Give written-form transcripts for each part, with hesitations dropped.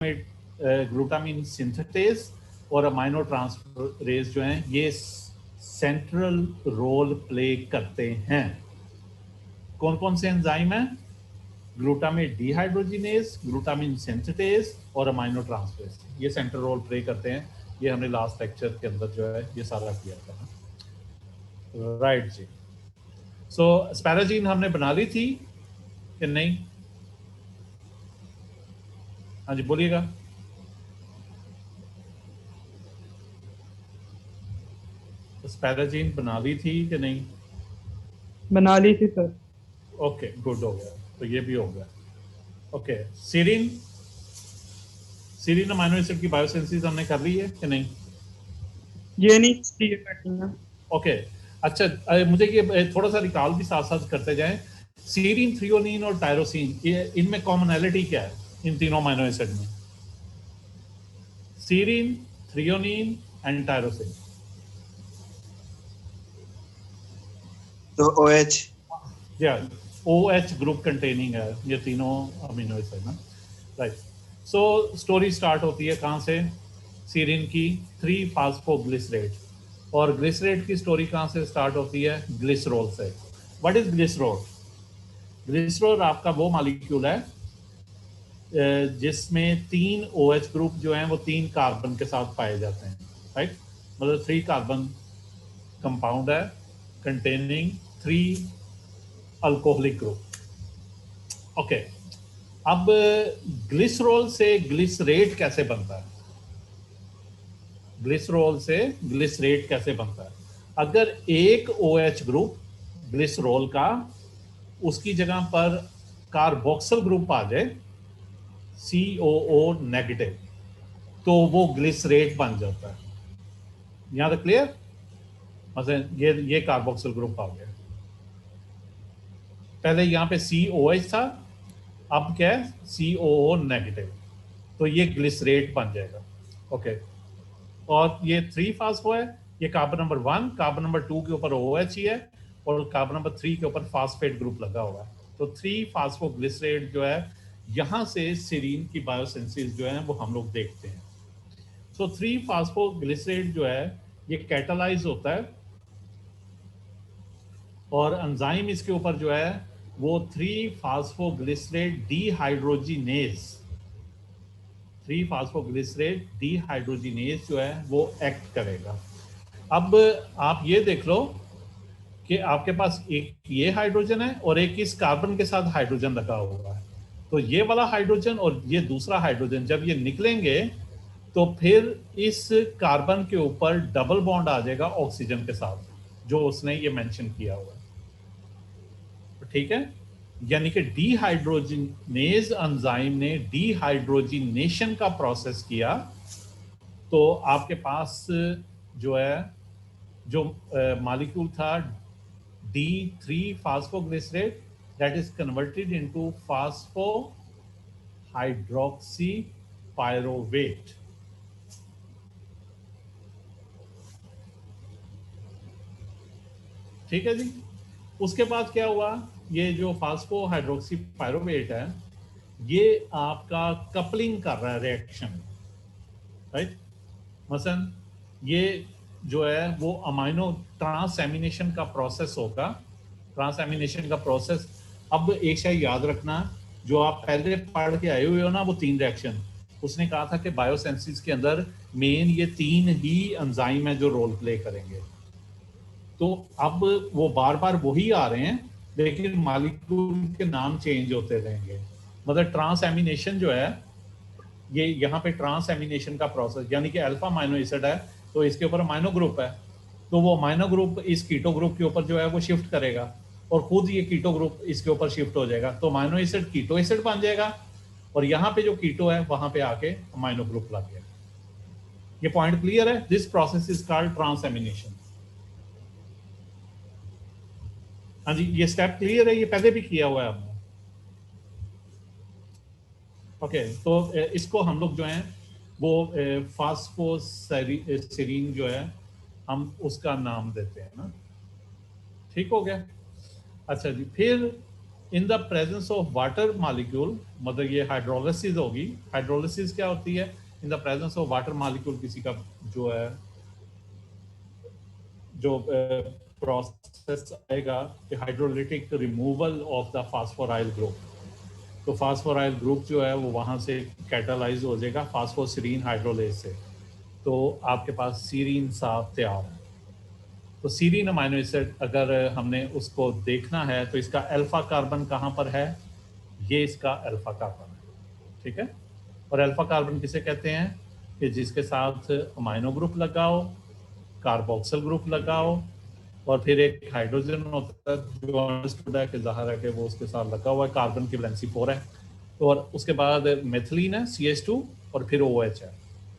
Glutamine synthetase और amino transferase जो हैं ये सेंट्रल रोल प्ले करते हैं। कौन कौन से एंजाइम हैं? ग्लूटामेट डिहाइड्रोजिनेज, ग्लूटामिन सिंथेटेज और अमाइनो ट्रांसफरेज, ये सेंट्रल रोल प्ले करते हैं। ये हमने लास्ट लेक्चर के अंदर जो है ये सारा किया था। राइट जी। सो एस्पैराजीन हमने बना ली थी कि नहीं? हाँ जी बोलिएगा। एस्पैराजीन बना ली थी कि नहीं? बना ली थी सर। ओके गुड, हो गया, तो ये भी हो गया। Okay serine, serine amino acid की बायोसिंथेसिस हमने कर ली है कि नहीं? ये नहीं करनी है। ओके अच्छा, मुझे ये थोड़ा सा रिकॉल भी साथ साथ करते जाएं। सीरीन, थ्रियोनीन और टायरोसिन, ये इनमें कॉमनैलिटी क्या है इन तीनों अमाइनो एसिड में? Serine, threonine and tyrosine. तो OH, या OH ग्रुप कंटेनिंग है ये तीनों अमीनो एसिड ना। राइट। सो स्टोरी स्टार्ट होती है कहाँ से? सीरीन की 3-फास्फोग्लिसरेट, और ग्लिसरेट की स्टोरी कहाँ से स्टार्ट होती है? ग्लिसरॉल से। What is glycerol? ग्लिसरॉल आपका वो मॉलिक्यूल है जिसमें 3 OH ग्रुप जो हैं वो 3 कार्बन के साथ पाए जाते हैं। राइट, मतलब 3 कार्बन कंपाउंड है कंटेनिंग 3 अल्कोहलिक ग्रुप। ओके, अब ग्लिसरॉल से ग्लिसरेट कैसे बनता है? ग्लिसरॉल से ग्लिसरेट कैसे बनता है? अगर एक OH ग्रुप ग्लिसरॉल का उसकी जगह पर कार्बोक्सिल ग्रुप आ जाए COO नेगेटिव, तो वो ग्लिसरेट बन जाता है। यहां तक क्लियर? मतलब ये कार्बोक्सिल ग्रुप आ गया, पहले यहां पे COH था, अब क्या है? COO नेगेटिव, तो ये ग्लिसरेट बन जाएगा। ओके, और ये 3 फास्फो है, ये कार्बन नंबर 1, कार्बन नंबर 2 के ऊपर OH ही है और कार्बन नंबर 3 के ऊपर फास्फेट ग्रुप लगा हुआ है। तो 3 फास्फोग्लिसरेट जो है, यहां से सीरीन की बायोसिंथेसिस जो है वो हम लोग देखते हैं। सो 3 फास्फोग्लिसरेट जो है ये कैटालाइज होता है और एंजाइम इसके ऊपर जो है वो 3 फास्फोग्लिसरेट डिहाइड्रोजिनेज, 3 फास्फोग्लिसरेट डिहाइड्रोजिनेज जो है वो एक्ट करेगा। अब आप ये देख लो कि आपके पास एक ये हाइड्रोजन है और एक इस कार्बन के साथ हाइड्रोजन लगा हुआ है। तो ये वाला हाइड्रोजन और ये दूसरा हाइड्रोजन जब ये निकलेंगे तो फिर इस कार्बन के ऊपर डबल बॉन्ड आ जाएगा ऑक्सीजन के साथ, जो उसने ये मेंशन किया हुआ है। ठीक है, यानी कि डीहाइड्रोजिनेज एंजाइम ने डीहाइड्रोजिनेशन का प्रोसेस किया, तो आपके पास जो है जो मॉलिक्यूल था D3 phosphoglycerate, that is converted into phospho hydroxy pyruvate। ठीक है जी। उसके बाद क्या हुआ? ये जो फास्फो हाइड्रोक्सी पायरोवेट है ये आपका कपलिंग कर रहा है रिएक्शन, राइट। मसलन ये जो है वो अमाइनो ट्रांसएमिनेशन का प्रोसेस होगा, ट्रांसएमिनेशन का प्रोसेस। अब एक शायद याद रखना, जो आप पहले पढ़ के आए हुए हो ना वो 3 रिएक्शन, उसने कहा था कि बायोसेंसिस के अंदर मेन ये 3 ही एंजाइम है जो रोल प्ले करेंगे। तो अब वो बार बार वही आ रहे हैं लेकिन मॉलिक्यूल के नाम चेंज होते रहेंगे। मतलब ट्रांसएमिनेशन जो है ये यहाँ पे ट्रांसएमिनेशन का प्रोसेस, यानी कि अल्फा अमाइनो एसिड है तो इसके ऊपर अमाइनो ग्रुप है, तो वो अमाइनो ग्रुप इस कीटो ग्रुप के ऊपर जो है वो शिफ्ट करेगा और खुद ये कीटो ग्रुप इसके ऊपर शिफ्ट हो जाएगा, तो अमाइनो एसिड कीटो एसिड बन जाएगा और यहाँ पे जो कीटो है वहां पे आके अमाइनो ग्रुप लग गया। ये पॉइंट क्लियर है? This process is called transamination. हाँ जी, ये स्टेप क्लियर है? ये पहले भी किया हुआ है हमने। ओके, तो इसको हम लोग जो है वो फास्फोसेरीन जो है हम उसका नाम देते हैं ना। ठीक हो गया? अच्छा जी, फिर in the presence of water molecule, मतलब ये हाइड्रोलिसिस होगी। हाइड्रोलिसिस क्या होती है? In the presence of water molecule किसी का जो है जो प्रोसेस आएगा कि hydrolytic removal of the phosphoryl group. तो फास्फोराइल ग्रुप जो है वो वहाँ से कैटालाइज हो जाएगा फास्फोसीरीन हाइड्रोलेज से, तो आपके पास सीरीन साफ तैयार है। तो सीरीन अमाइनो एसिड अगर हमने उसको देखना है तो इसका अल्फा कार्बन कहाँ पर है? ये इसका अल्फा कार्बन है, ठीक है। और अल्फा कार्बन किसे कहते हैं? कि जिसके साथ अमाइनो ग्रुप लगाओ, कार्बोक्सिल ग्रुप लगाओ, और फिर एक हाइड्रोजन होता है जो अंडरस्टूड है कि ज़ाहिर है कि वो उसके साथ लगा हुआ है, कार्बन की वैलेंसी 4 है। तो और उसके बाद मेथिलीन है CH2 और फिर OH है।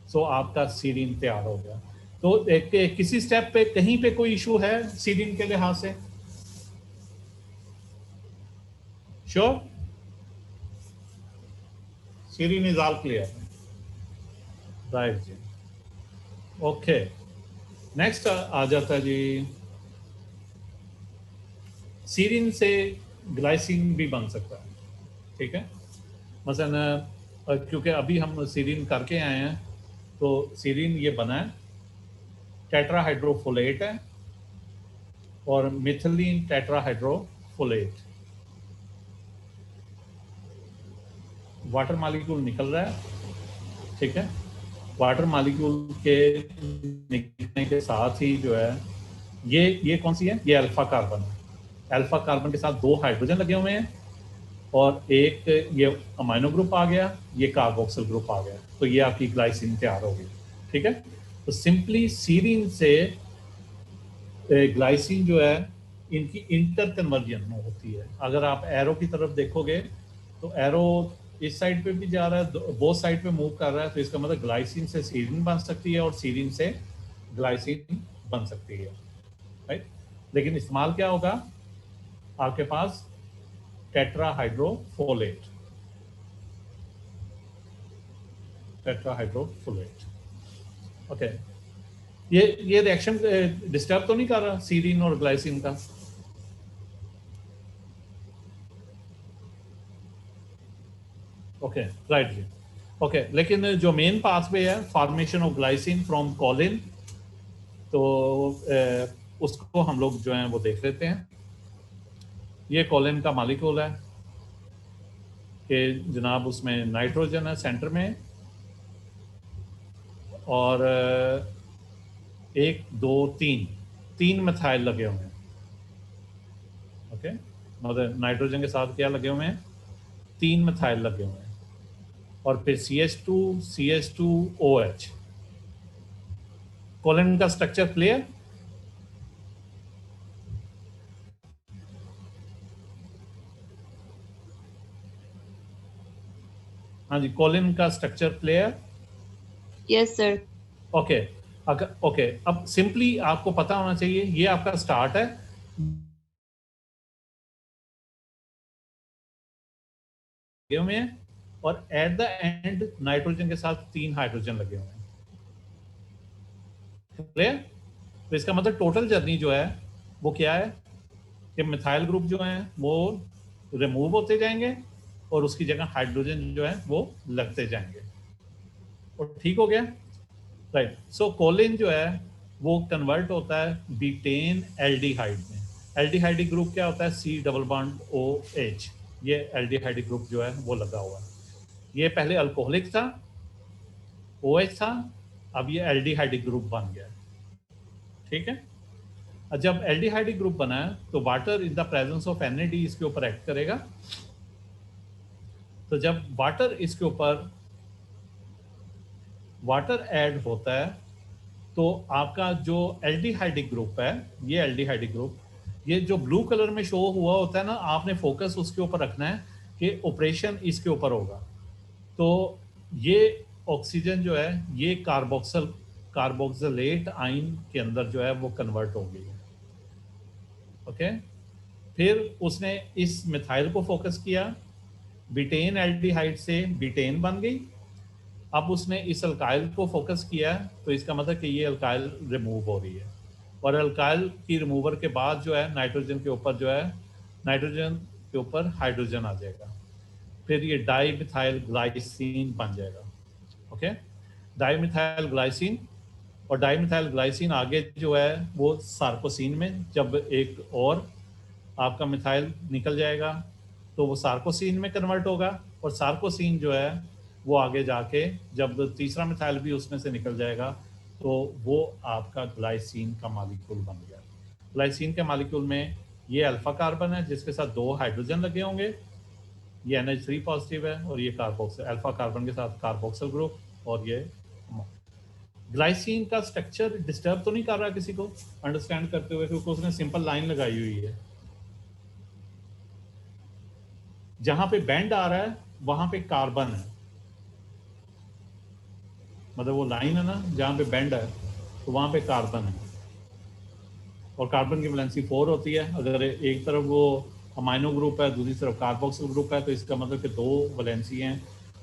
सो आपका सीरीन तैयार हो गया। तो किसी स्टेप पे कहीं पे कोई इशू है सीरीन के लिहाज से? Sure? Serine is all clear, right जी। ओके, नेक्स्ट आ जाता है जी, सीरीन से ग्लाइसिन भी बन सकता है, ठीक है। मसलन क्योंकि अभी हम सीरीन करके आए हैं, तो सीरीन ये बना है, टेट्राहाइड्रोफोलेट है और मिथिलीन टेट्राहाइड्रोफोलेट। वाटर मॉलिक्यूल निकल रहा है, ठीक है। वाटर मॉलिक्यूल के निकलने के साथ ही जो है ये कौन सी है? ये अल्फा कार्बन है। अल्फा कार्बन के साथ 2 हाइड्रोजन लगे हुए हैं और एक ये अमाइनो ग्रुप आ गया, ये कार्बोक्सिल ग्रुप आ गया, तो ये आपकी ग्लाइसिन तैयार होगी, ठीक है। तो सिंपली सीरीन से ग्लाइसिन जो है इनकी इंटर कन्वर्जन होती है। अगर आप एरो की तरफ देखोगे तो एरो इस साइड पे भी जा रहा है, बोथ साइड पे मूव कर रहा है, तो इसका मतलब ग्लाइसिन से सीरीन बन सकती है और सीरीन से ग्लाइसिन बन सकती है, राइट। लेकिन इस्तेमाल क्या होगा आपके पास? Tetrahydrofolate, tetrahydrofolate. ओके, ये रिएक्शन डिस्टर्ब तो नहीं कर रहा सीरीन और ग्लाइसिन का? ओके, राइट जी। ओके, लेकिन जो मेन पाथवे है formation of glycine from Colin, तो उसको हम लोग जो है वो देख लेते हैं। ये कॉलिन का मॉलिक्यूल है कि जनाब उसमें नाइट्रोजन है सेंटर में, और 1 2 3 मिथाइल लगे हुए हैं, ओके। मतलब नाइट्रोजन के साथ क्या लगे हुए हैं? 3 मिथाइल लगे हुए हैं, और फिर CH2OH। कॉलिन का स्ट्रक्चर क्लियर? हाँ जी, कॉलिन का structure clear? Yes sir. Okay, अगर ओके, अब सिंपली आपको पता होना चाहिए ये आपका स्टार्ट है, हुए हैं, और एट द एंड नाइट्रोजन के साथ 3 हाइड्रोजन लगे हुए हैं, क्लियर? तो इसका मतलब टोटल जर्नी जो है वो क्या है कि मिथाइल ग्रुप जो है वो रिमूव होते जाएंगे और उसकी जगह हाइड्रोजन जो है वो लगते जाएंगे, और ठीक हो गया, राइट। सो कोलिन जो है वो कन्वर्ट होता है बीटेन एल्डिहाइड में। एल्डिहाइड ग्रुप क्या होता है? C double bond OH। ये एल्डिहाइड ग्रुप जो है वो लगा हुआ है। ये पहले अल्कोहलिक था, OH था, अब ये एल्डिहाइड ग्रुप बन गया, ठीक है। जब एल्डिहाइड ग्रुप बना है तो water in the presence of NAD इसके ऊपर एक्ट करेगा। तो जब वाटर इसके ऊपर वाटर ऐड होता है तो आपका जो एल्डिहाइड ग्रुप है, ये एल्डिहाइड ग्रुप, ये जो ब्लू कलर में शो हुआ होता है ना, आपने फोकस उसके ऊपर रखना है कि ऑपरेशन इसके ऊपर होगा। तो ये ऑक्सीजन जो है ये कार्बोक्सिलेट आयन के अंदर जो है वो कन्वर्ट हो गई है, ओके। फिर उसने इस मिथाइल को फोकस किया, बीटेन एल्डिहाइड से बीटेन बन गई। अब उसने इस अल्काइल को फोकस किया, तो इसका मतलब कि ये अल्काइल रिमूव हो रही है, और अल्काइल की रिमूवर के बाद जो है नाइट्रोजन के ऊपर जो है नाइट्रोजन के ऊपर हाइड्रोजन आ जाएगा, फिर ये डाइमिथाइल ग्लाइसिन बन जाएगा। ओके, डाइमिथाइल ग्लाइसिन, और डाइमिथाइल ग्लाइसिन आगे जो है वो सार्कोसिन में, जब एक और आपका मिथाइल निकल जाएगा तो वो सार्कोसिन में कन्वर्ट होगा, और सार्कोसिन जो है वो आगे जाके जब तीसरा मिथाइल भी उसमें से निकल जाएगा तो वो आपका ग्लाइसिन का मॉलिक्यूल बन गया। ग्लाइसिन के मॉलिक्यूल में ये अल्फा कार्बन है जिसके साथ 2 हाइड्रोजन लगे होंगे, ये NH3 पॉजिटिव है, और ये कार्बोक्सिल, अल्फा कार्बन के साथ कार्बोक्सिल ग्रुप, और ये ग्लाइसिन का स्ट्रक्चर डिस्टर्ब तो नहीं कर रहा किसी को अंडरस्टैंड करते हुए, क्योंकि उसने सिंपल लाइन लगाई हुई है। जहां पे बेंड आ रहा है वहां पे कार्बन है, मतलब वो लाइन है ना जहां पे बेंड है तो वहां पे कार्बन है, और कार्बन की वैलेंसी 4 होती है। अगर एक तरफ वो अमाइनो ग्रुप है, दूसरी तरफ कार्बोक्सिल ग्रुप है, तो इसका मतलब कि 2 वैलेंसी हैं,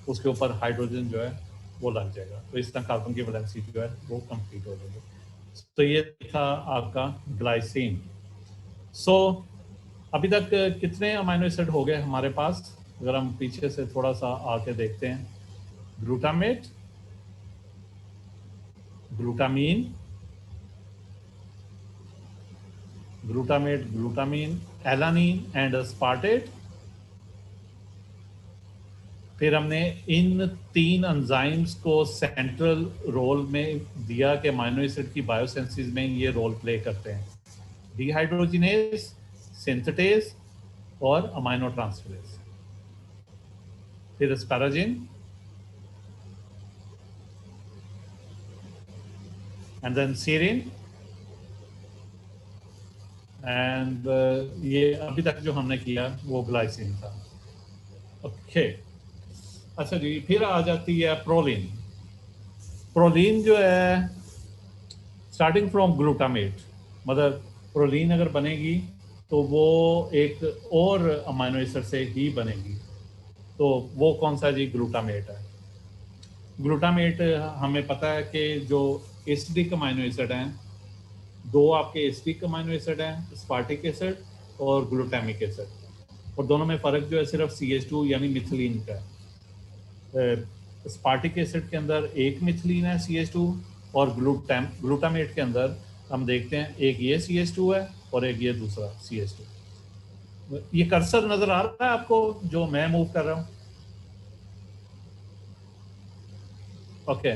उसके ऊपर हाइड्रोजन जो है वो लग जाएगा, तो इस तरह कार्बन की वैलेंसी जो है वो कंप्लीट हो जाएगी। तो ये था आपका ग्लाइसिन। सो अभी तक कितने अमाइनो एसिड हो गए हमारे पास, अगर हम पीछे से थोड़ा सा आके देखते हैं। Glutamate, glutamine, glutamate, glutamine, alanine and aspartate. फिर हमने इन 3 एंजाइम्स को सेंट्रल रोल में दिया कि अमाइनो एसिड की बायोसिंथेसिस में ये रोल प्ले करते हैं, डिहाइड्रोजिनेज, सिंथेटेज और अमाइनो ट्रांसफरेज। फिर एस्पैराजिन एंड देन सीरिन, एंड ये अभी तक जो हमने किया वो ग्लाइसिन था। ओके, अच्छा जी, फिर आ जाती है प्रोलीन। प्रोलीन जो है स्टार्टिंग फ्रॉम ग्लूटामेट, मतलब प्रोलीन अगर बनेगी तो वो एक और अमाइनो एसिड से ही बनेगी, तो वो कौन सा जी? ग्लूटामेट है। ग्लूटामेट हमें पता है कि जो एसिडिक अमाइनो एसिड हैं, 2 आपके एसिडिक अमाइनो एसिड हैं, स्पार्टिक एसिड और ग्लूटामिक एसिड, और दोनों में फ़र्क जो है सिर्फ CH2 यानी मिथिलीन का है। स्पार्टिक एसिड के अंदर एक मिथिलीन है CH2, और ग्लूटामेट के अंदर हम देखते हैं एक ये CH2 है और एक ये दूसरा CH2। ये कर्सर नजर आ रहा है आपको जो मैं मूव कर रहा हूँ? ओके,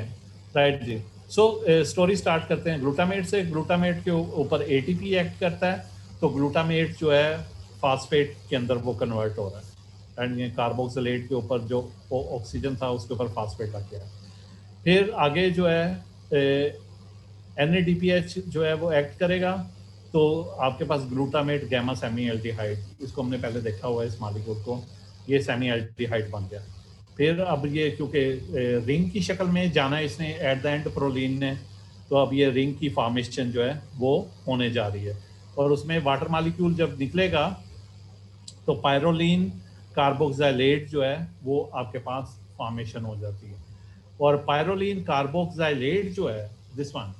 राइट जी। सो स्टोरी स्टार्ट करते हैं ग्लूटामेट से। ग्लूटामेट के ऊपर ATP एक्ट करता है, तो ग्लूटामेट जो है फास्फेट के अंदर वो कन्वर्ट हो रहा है, एंड ये कार्बोक्सिलेट के ऊपर जो ऑक्सीजन था उसके ऊपर फास्फेट लग गया। फिर आगे जो है NADPH जो है वो एक्ट करेगा, तो आपके पास ग्लूटामेट गैमा सेमी एल्डिहाइड, इसको हमने पहले देखा हुआ है इस मॉलिक्यूल को, ये सेमी एल्डिहाइड बन गया। फिर अब ये क्योंकि रिंग की शक्ल में जाना है इसने एट द एंड प्रोलीन ने, तो अब ये रिंग की फॉर्मेशन जो है वो होने जा रही है, और उसमें वाटर मॉलिक्यूल जब निकलेगा तो पायरोलीन कार्बोक्सिलेट जो है वो आपके पास फॉर्मेशन हो जाती है, और पायरोलीन कार्बोक्सिलेट जो है दिस वन,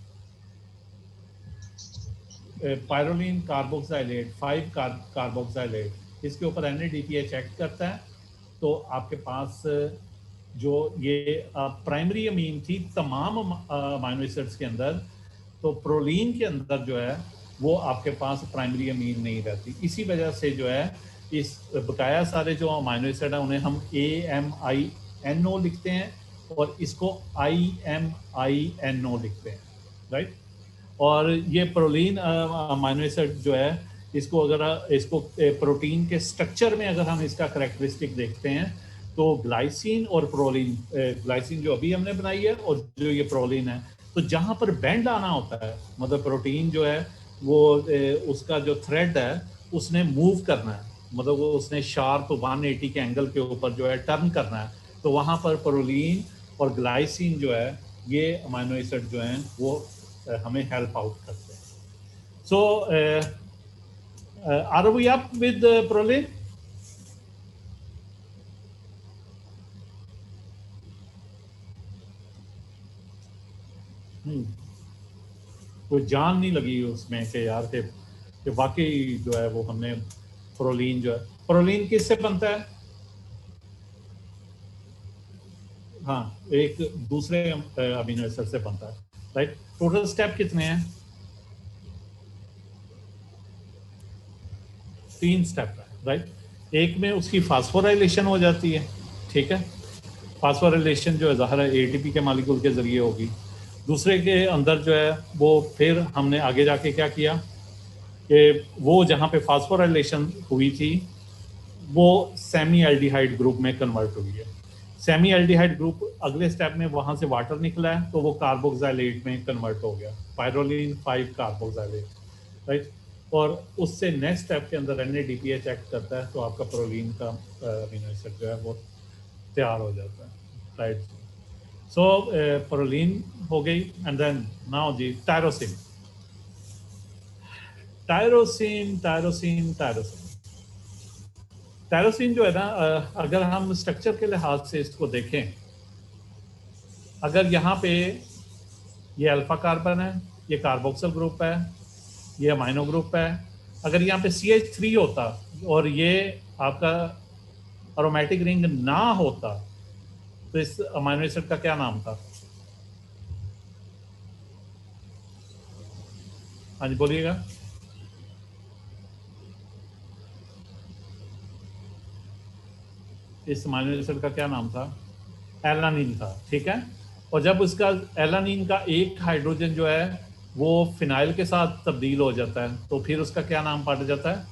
पायरोलीन कार्बोक्सिलेट 5 कार्बोक्सिलेट, इसके ऊपर NADPH एक्ट करता है, तो आपके पास जो ये प्राइमरी अमीन थी तमाम अमाइनो एसिड्स के अंदर, तो प्रोलीन के अंदर जो है वो आपके पास प्राइमरी अमीन नहीं रहती। इसी वजह से जो है इस बकाया सारे जो अमाइनो एसिड हैं उन्हें हम AMINO लिखते हैं, और इसको IMINO लिखते हैं, राइट। और ये प्रोलीन अमाइनो एसिड जो है इसको अगर इसको प्रोटीन के स्ट्रक्चर में अगर हम इसका करैक्टरिस्टिक देखते हैं तो ग्लाइसिन और प्रोलीन, ग्लाइसिन जो अभी हमने बनाई है और जो ये प्रोलीन है, तो जहाँ पर बेंड आना होता है, मतलब प्रोटीन जो है वो उसका जो थ्रेड है उसने मूव करना है, मतलब वो उसने शार्प 180 के एंगल के ऊपर जो है टर्न करना है, तो वहाँ पर प्रोलीन और ग्लाइसिन जो है ये अमाइनो एसिड जो हैं वो हमें हेल्प आउट करते हैं। So are we up with proline? कोई जान नहीं लगी उसमें कि यार कि वाकई जो है वो हमने प्रोलीन जो है, प्रोलीन किससे बनता है? हाँ, एक दूसरे अमीनो एसिड से बनता है, राइट। टोटल स्टेप कितने हैं? 3 स्टेप है, राइट। एक में उसकी फास्फोराइलेशन हो जाती है, ठीक है। फास्फोराइलेशन जो है ज़ाहिर है एटीपी के मालिक्यूल के जरिए होगी। दूसरे के अंदर जो है वो फिर हमने आगे जाके क्या किया कि वो जहाँ पे फास्फोराइलेशन हुई थी वो सेमी एल्डिहाइड ग्रुप में कन्वर्ट हुई है। सेमी एल्डिहाइड ग्रुप अगले स्टेप में वहाँ से वाटर निकला है तो वो कार्बोक्सिलेट में कन्वर्ट हो गया, पायरोलिन 5 कार्बोक्सिलेट, राइट। और उससे नेक्स्ट स्टेप के अंदर NADPH एक्ट करता है तो आपका प्रोलीन का अमीनो एसिड जो है वो तैयार हो जाता है, राइट। सो प्रोलीन हो गई एंड देन नाउ जी tyrosine. Tyrosine tyrosine tyrosine tyrosine जो है ना, अगर हम स्ट्रक्चर के लिहाज से इसको देखें, अगर यहाँ पे ये अल्फा कार्बन है, ये कार्बोक्सिल ग्रुप है, ये अमाइनो ग्रुप है, अगर यहाँ पे CH3 होता और ये आपका अरोमेटिक रिंग ना होता तो इस अमाइनो एसिड का क्या नाम था? हाँ जी बोलिएगा। इस अमाइनो एसिड का क्या नाम था? एलानिन था, ठीक है। और जब उसका एलानिन का एक हाइड्रोजन जो है वो फिनाइल के साथ तब्दील हो जाता है तो फिर उसका क्या नाम पड़ जाता है?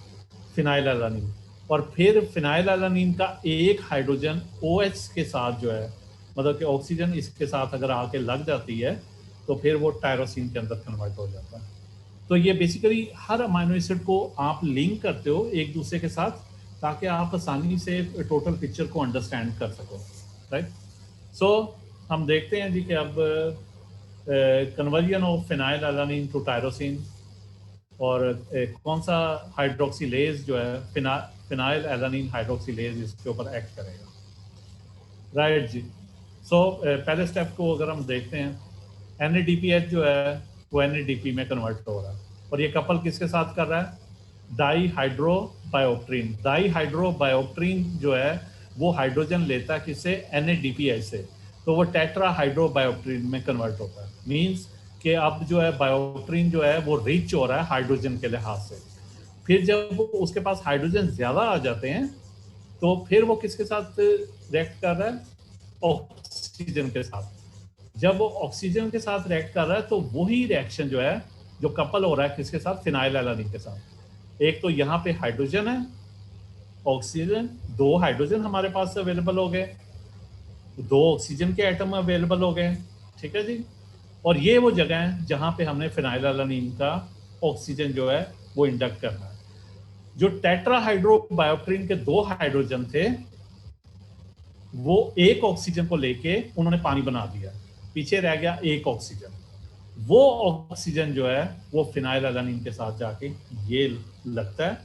Phenyl alanine. और फिर फिनाइल एलानिन का एक हाइड्रोजन OH के साथ जो है, मतलब कि ऑक्सीजन इसके साथ अगर आके लग जाती है तो फिर वो टायरोसिन के अंदर कन्वर्ट हो जाता है। तो ये बेसिकली हर अमाइनो एसिड को आप लिंक करते हो एक दूसरे के साथ ताकि आप आसानी से टोटल पिक्चर को अंडरस्टैंड कर सको, राइट। सो हम देखते हैं जी कि अब conversion of phenylalanine to tyrosine और कौन सा हाइड्रोक्सीलेज जो है फिनाइल एलानिन हाइड्रोक्सीलेज इसके ऊपर एक्ट करेगा, राइट जी। सो पहले स्टेप को अगर हम देखते हैं, NADPH जो है वो NADP में कन्वर्ट हो रहा है और ये कपल किसके साथ कर रहा है? डाईहाइड्रोबायोप्ट्रीन। डाईहाइड्रोबायोप्ट्रीन जो है वो हाइड्रोजन लेता है किससे? NADPH से, तो वो टेट्राहाइड्रोबायोप्ट्रीन में कन्वर्ट होता है। मींस कि अब जो है बायोप्ट्रीन जो है वो रिच हो रहा है हाइड्रोजन के लिहाज से। फिर जब उसके पास हाइड्रोजन ज्यादा आ जाते हैं तो फिर वो किसके साथ रिएक्ट कर रहा है? ऑक्सीजन के साथ। जब वो ऑक्सीजन के साथ रिएक्ट कर रहा है तो वही रिएक्शन जो है जो कपल हो रहा है किसके साथ? फिनाइल एलानिन के साथ। एक तो यहाँ पे हाइड्रोजन है, ऑक्सीजन, 2 हाइड्रोजन हमारे पास अवेलेबल हो गए, 2 ऑक्सीजन के एटम अवेलेबल हो गए, ठीक है जी। और ये वो जगह है जहाँ पे हमने फिनाइल एलानिन का ऑक्सीजन जो है वो इंडक्ट करना है। जो टेट्राहाइड्रोबायोप्ट्रीन के 2 हाइड्रोजन थे वो एक ऑक्सीजन को लेके उन्होंने पानी बना दिया, पीछे रह गया एक ऑक्सीजन। वो ऑक्सीजन जो है वो फिनाइल एलानिन के साथ जाके ये लगता है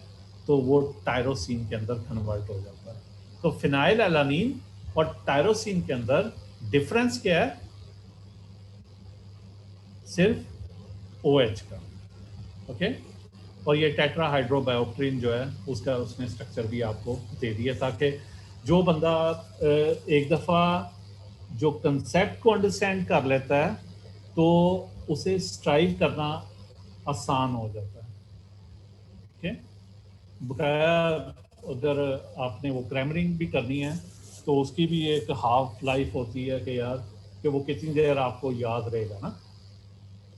तो वो टायरोसिन के अंदर कन्वर्ट हो जाता है। तो फिनाइल एलानिन और टायरोसिन के अंदर डिफरेंस क्या है? सिर्फ OH का, ओके। और ये टेट्राहाइड्रोबायोप्ट्रीन जो है उसका उसने स्ट्रक्चर भी आपको दे दिया ताकि जो बंदा एक दफ़ा जो कंसेप्ट को अंडरस्टैंड कर लेता है तो उसे स्ट्राइव करना आसान हो जाता है, ओके। बकाया अगर आपने वो ग्रामरिंग भी करनी है तो उसकी भी एक हाफ लाइफ होती है कि यार कि वो कितनी देर आपको याद रहेगा ना,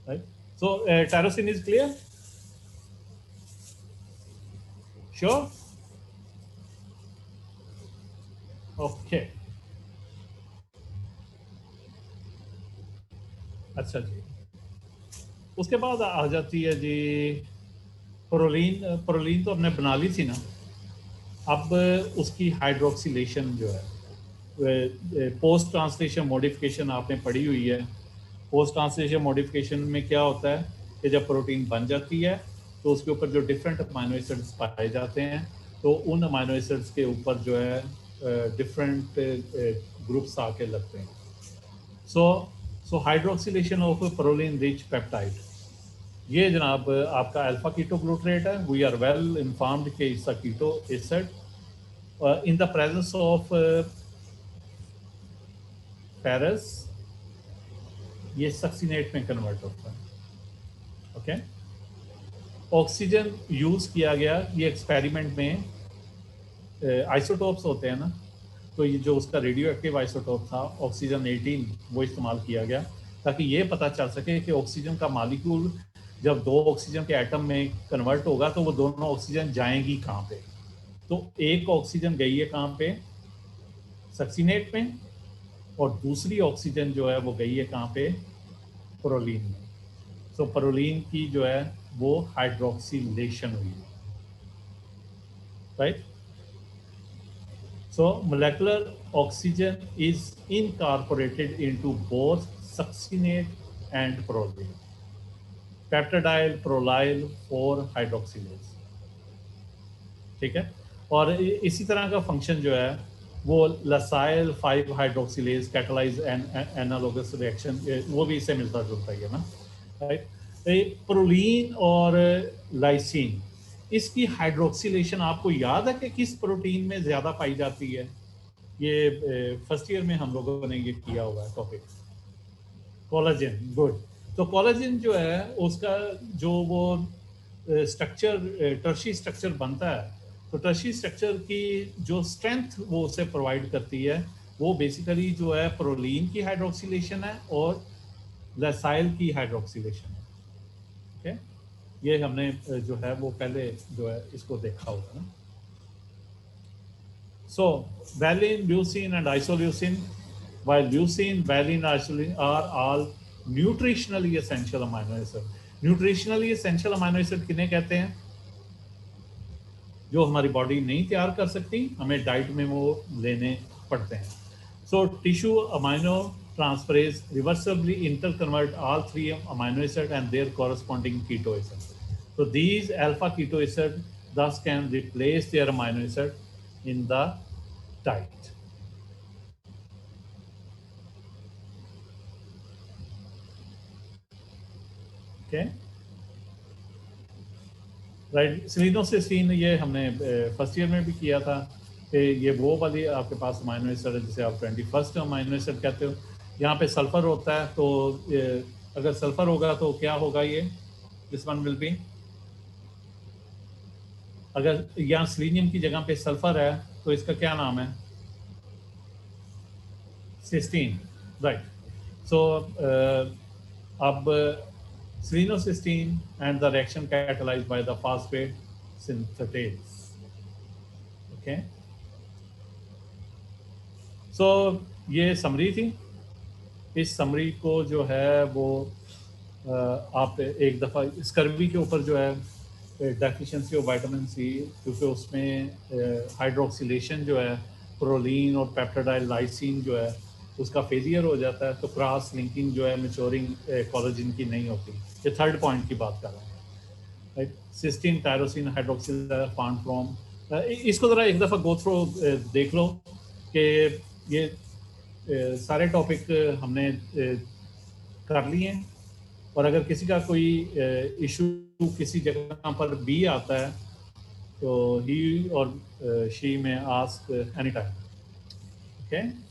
right. So tyrosine is clear? Sure? Okay, अच्छा जी। उसके बाद आ जाती है जी प्रोलीन। प्रोलीन तो हमने बना ली थी ना, अब उसकी हाइड्रोक्सिलेशन जो है, पोस्ट ट्रांसलेशन मॉडिफिकेशन आपने पढ़ी हुई है। पोस्ट ट्रांसलेशन मॉडिफिकेशन में क्या होता है कि जब प्रोटीन बन जाती है तो उसके ऊपर जो डिफरेंट अमाइनो एसिड्स पाए जाते हैं तो उन अमाइनो एसिड्स के ऊपर जो है डिफरेंट ग्रुप्स आके लगते हैं। So hydroxylation of proline rich peptide, ये जनाब आपका अल्फा कीटो ग्लूटरेट है। वी आर वेल इन्फॉर्म्ड कि इसका keto acid in the presence of ferrous ये सक्सीनेट में कन्वर्ट होता है. ओके, ऑक्सीजन यूज किया गया ये एक्सपेरिमेंट में. आइसोटोप्स होते हैं ना, तो ये जो उसका रेडियो एक्टिव आइसोटोप था ऑक्सीजन 18 वो इस्तेमाल किया गया ताकि ये पता चल सके कि ऑक्सीजन का मॉलिक्यूल जब दो ऑक्सीजन के एटम में कन्वर्ट होगा तो वो दोनों ऑक्सीजन जाएंगी कहाँ पे. तो एक ऑक्सीजन गई है कहाँ पे, सक्सीनेट में, और दूसरी ऑक्सीजन जो है वो गई है कहाँ पे, प्रोलीन में. सो प्रोलीन की जो है वो हाइड्रोक्सिलेशन हुई, right. So molecular oxygen is incorporated into both succinate and proline. Peptidyl prolyl four hydroxylase. ठीक है, और इसी तरह का फंक्शन जो है वो लसाइल 5 हाइड्रोक्सिलेज कैटालाइज एनालोगस रिएक्शन, वो भी इससे मिलता जुलता ही है ना, राइट. प्रोलीन और लाइसिन, इसकी हाइड्रोक्सिलेशन आपको याद है कि किस प्रोटीन में ज़्यादा पाई जाती है? ये फर्स्ट ईयर में हम लोगों ने ये किया हुआ है टॉपिक, कोलाजन. गुड. तो कोलाजन जो है उसका जो वो स्ट्रक्चर, टर्शी स्ट्रक्चर बनता है, तो टर्शी स्ट्रक्चर की जो स्ट्रेंथ वो उसे प्रोवाइड करती है वो बेसिकली जो है प्रोलीन की हाइड्रोक्सिलेशन है और लसाइल की हाइड्रोक्सिलेशन है. ओके, ये हमने जो है वो पहले जो है इसको देखा होगा ना. सो valine, leucine and isoleucine, while leucine, valine, isoleucine are all nutritionally essential amino acid. Nutritionally essential amino acid किन्हें कहते हैं? जो हमारी बॉडी नहीं तैयार कर सकती, हमें डाइट में वो लेने पड़ते हैं. So tissue amino transferase reversibly interconvert all 3 amino acid and their corresponding keto acid. So these alpha keto acid thus can replace their amino acid in the diet. Okay. Right. Selenocysteine ये हमने first year में भी किया था कि ये वो वाली आपके पास अमाइनो एसिड है जिसे आप 21st अमाइनो एसिड कहते हो. यहाँ पे सल्फर होता है, तो अगर सल्फर होगा तो क्या होगा, ये दिस वन विल बी, अगर यहाँ सेलेनियम की जगह पे सल्फर है तो इसका क्या नाम है, सिस्टीन, राइट. सो अब selenocysteine and the reaction catalyzed by the phosphate synthetase. Okay. So ये समरी थी. इस समरी को जो है वो आप एक दफ़ा स्कर्वी के ऊपर जो है डेफिशिएंसी ऑफ विटामिन सी, क्योंकि उसमें हाइड्रोक्सिलेशन जो है प्रोलीन और पेप्टाइडाइल लाइसिन जो है उसका फेलियर हो जाता है, तो क्रॉस लिंकिंग जो है मैच्योरिंग कोलेजन की नहीं होती. ये थर्ड पॉइंट की बात कर रहा हूँ, right. Cysteine, tyrosine, hydroxyl found from, इसको ज़रा एक दफ़ा गो थ्रू देख लो कि ये सारे टॉपिक हमने कर लिए हैं, और अगर किसी का कोई इशू किसी जगह पर भी आता है तो ही और शी में आस्क एनी टाइम. ओके.